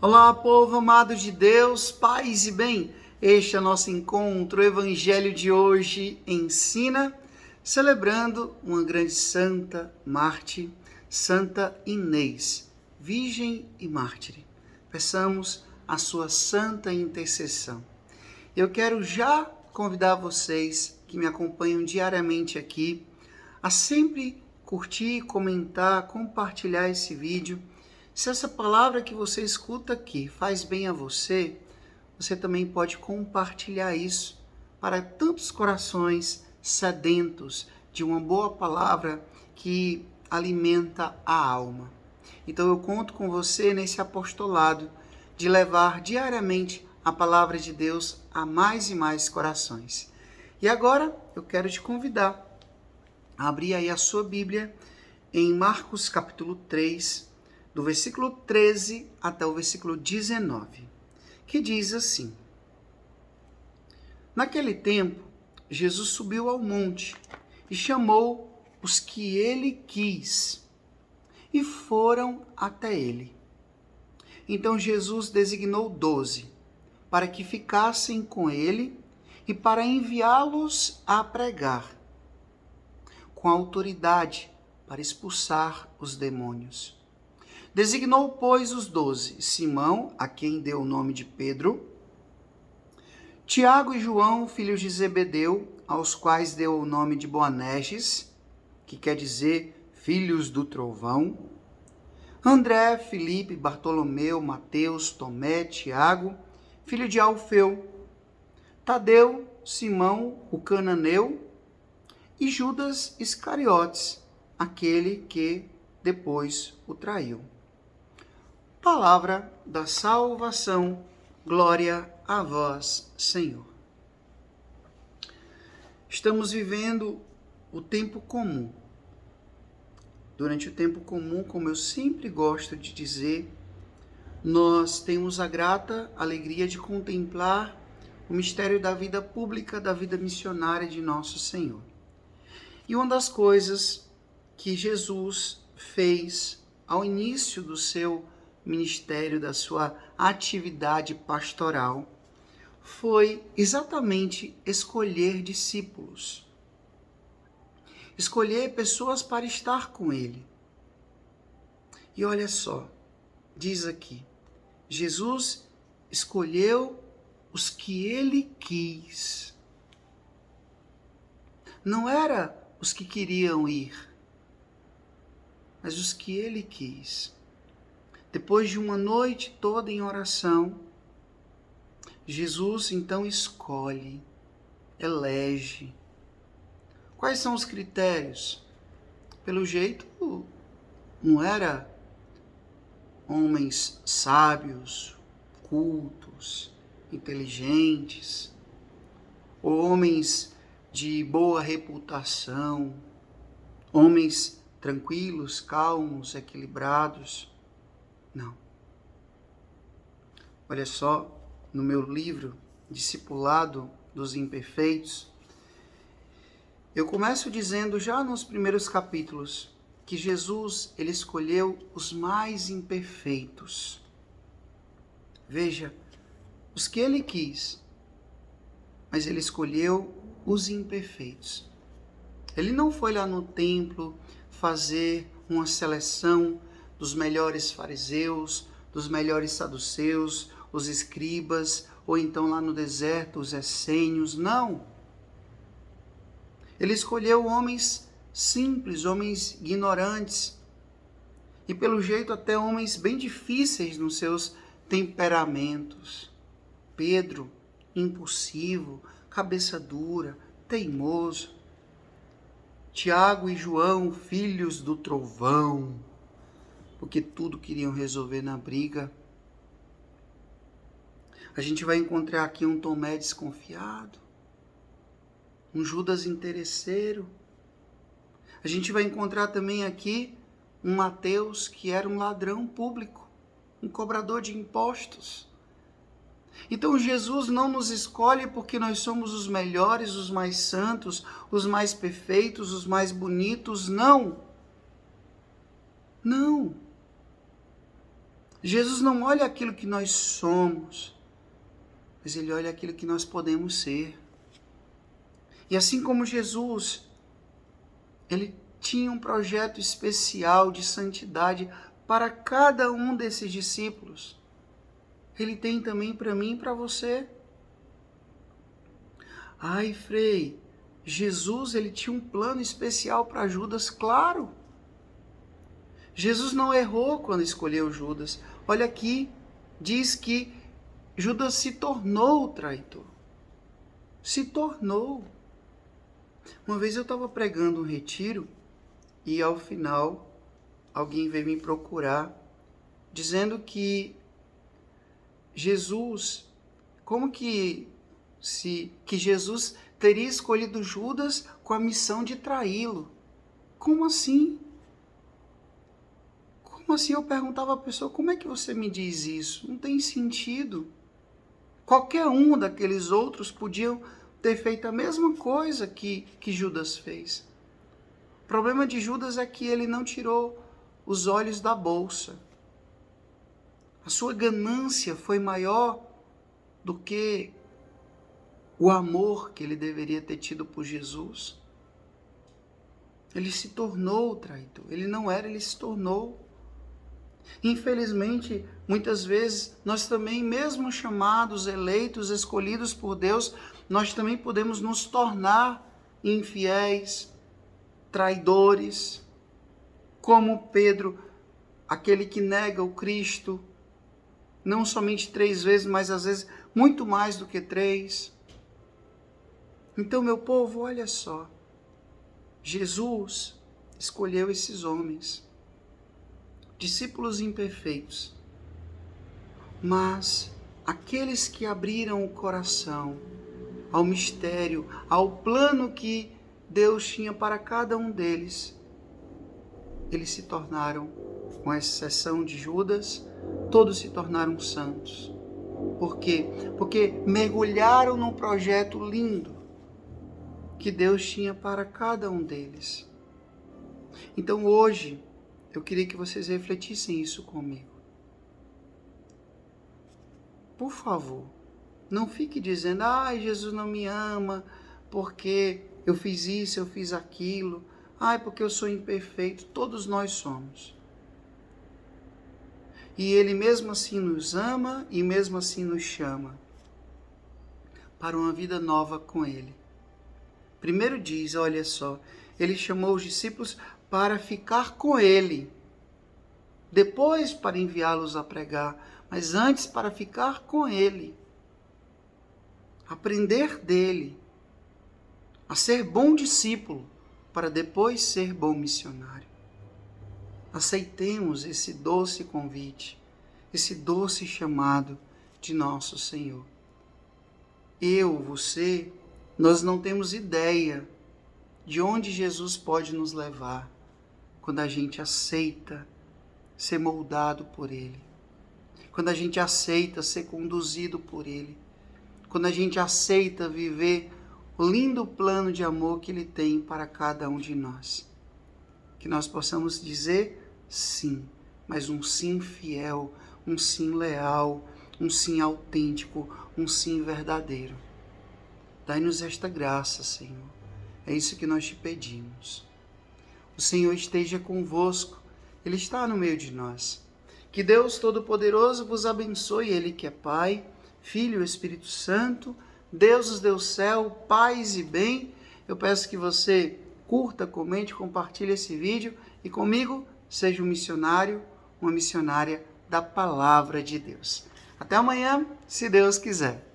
Olá, povo amado de Deus, paz e bem. Este é o nosso encontro. O evangelho de hoje ensina, celebrando uma grande santa, mártir, Santa Inês, virgem e mártire. Peçamos a sua santa intercessão. Eu quero já convidar vocês que me acompanham diariamente aqui a sempre curtir, comentar, compartilhar esse vídeo. Se essa palavra que você escuta aqui faz bem a você, você também pode compartilhar isso para tantos corações sedentos de uma boa palavra que alimenta a alma. Então eu conto com você nesse apostolado de levar diariamente a palavra de Deus a mais e mais corações. E agora eu quero te convidar a abrir aí a sua Bíblia em Marcos capítulo 3, do versículo 13 até o versículo 19, que diz assim: Naquele tempo, Jesus subiu ao monte e chamou os que ele quis, e foram até ele. Então Jesus designou 12, para que ficassem com ele e para enviá-los a pregar, com autoridade para expulsar os demônios. Designou, pois, os 12, Simão, a quem deu o nome de Pedro, Tiago e João, filhos de Zebedeu, aos quais deu o nome de Boanerges, que quer dizer filhos do trovão, André, Filipe, Bartolomeu, Mateus, Tomé, Tiago, filho de Alfeu, Tadeu, Simão, o cananeu, e Judas Iscariotes, aquele que depois o traiu. Palavra da salvação, glória a vós, Senhor. Estamos vivendo o tempo comum. Durante o tempo comum, como eu sempre gosto de dizer, nós temos a grata alegria de contemplar o mistério da vida pública, da vida missionária de nosso Senhor. E uma das coisas que Jesus fez ao início do seu ministério, da sua atividade pastoral, foi exatamente escolher discípulos. Escolher pessoas para estar com ele. E olha só, diz aqui, Jesus escolheu os que ele quis. Não era os que queriam ir, mas os que ele quis. Depois de uma noite toda em oração, Jesus então escolhe, elege. Quais são os critérios? Pelo jeito, não era homens sábios, cultos, inteligentes, ou homens de boa reputação, homens tranquilos, calmos, equilibrados. Não. Olha só, no meu livro, Discipulado dos Imperfeitos, eu começo dizendo já nos primeiros capítulos que Jesus, ele escolheu os mais imperfeitos. Veja, os que ele quis, mas ele escolheu os imperfeitos. Ele não foi lá no templo fazer uma seleção dos melhores fariseus, dos melhores saduceus, os escribas, ou então lá no deserto, os essênios. Não. Ele escolheu homens simples, homens ignorantes, e pelo jeito até homens bem difíceis nos seus temperamentos. Pedro, impulsivo, cabeça dura, teimoso. Tiago e João, filhos do trovão, porque tudo queriam resolver na briga. A gente vai encontrar aqui um Tomé desconfiado, um Judas interesseiro. A gente vai encontrar também aqui um Mateus que era um ladrão público, um cobrador de impostos. Então Jesus não nos escolhe porque nós somos os melhores, os mais santos, os mais perfeitos, os mais bonitos. Não. Não. Jesus não olha aquilo que nós somos, mas ele olha aquilo que nós podemos ser. E assim como Jesus, ele tinha um projeto especial de santidade para cada um desses discípulos. Ele tem também para mim e para você. Ai, Frei, Jesus ele tinha um plano especial para Judas, claro. Jesus não errou quando escolheu Judas. Olha aqui, diz que Judas se tornou o traidor. Se tornou. Uma vez eu estava pregando um retiro e ao final alguém veio me procurar dizendo que Jesus, que Jesus teria escolhido Judas com a missão de traí-lo. Como assim? Como assim? Eu perguntava à pessoa, como é que você me diz isso? Não tem sentido. Qualquer um daqueles outros podiam ter feito a mesma coisa que Judas fez. O problema de Judas é que ele não tirou os olhos da bolsa. A sua ganância foi maior do que o amor que ele deveria ter tido por Jesus. Ele se tornou o traidor. Ele não era, ele se tornou. Infelizmente, muitas vezes, nós também, mesmo chamados, eleitos, escolhidos por Deus, nós também podemos nos tornar infiéis, traidores, como Pedro, aquele que nega o Cristo, não somente 3 vezes, mas às vezes muito mais do que 3. Então, meu povo, olha só, Jesus escolheu esses homens, discípulos imperfeitos, mas aqueles que abriram o coração ao mistério, ao plano que Deus tinha para cada um deles, eles se tornaram, com exceção de Judas, todos se tornaram santos. Por quê? Porque mergulharam num projeto lindo que Deus tinha para cada um deles. Então hoje, eu queria que vocês refletissem isso comigo. Por favor, não fique dizendo, Jesus não me ama, porque eu fiz isso, eu fiz aquilo, porque eu sou imperfeito. Todos nós somos. E Ele mesmo assim nos ama e mesmo assim nos chama para uma vida nova com Ele. Primeiro diz, olha só, Ele chamou os discípulos para ficar com Ele, depois para enviá-los a pregar, mas antes para ficar com Ele, aprender dele, a ser bom discípulo, para depois ser bom missionário. Aceitemos esse doce convite, esse doce chamado de nosso Senhor. Eu, você, nós não temos ideia de onde Jesus pode nos levar quando a gente aceita ser moldado por Ele, quando a gente aceita ser conduzido por Ele, quando a gente aceita viver o lindo plano de amor que Ele tem para cada um de nós. Que nós possamos dizer sim, mas um sim fiel, um sim leal, um sim autêntico, um sim verdadeiro. Dai-nos esta graça, Senhor. É isso que nós te pedimos. O Senhor esteja convosco, Ele está no meio de nós. Que Deus Todo-Poderoso vos abençoe, Ele que é Pai, Filho e Espírito Santo, Deus nos deu céu, paz e bem. Eu peço que você curta, comente, compartilhe esse vídeo e comigo seja um missionário, uma missionária da Palavra de Deus. Até amanhã, se Deus quiser.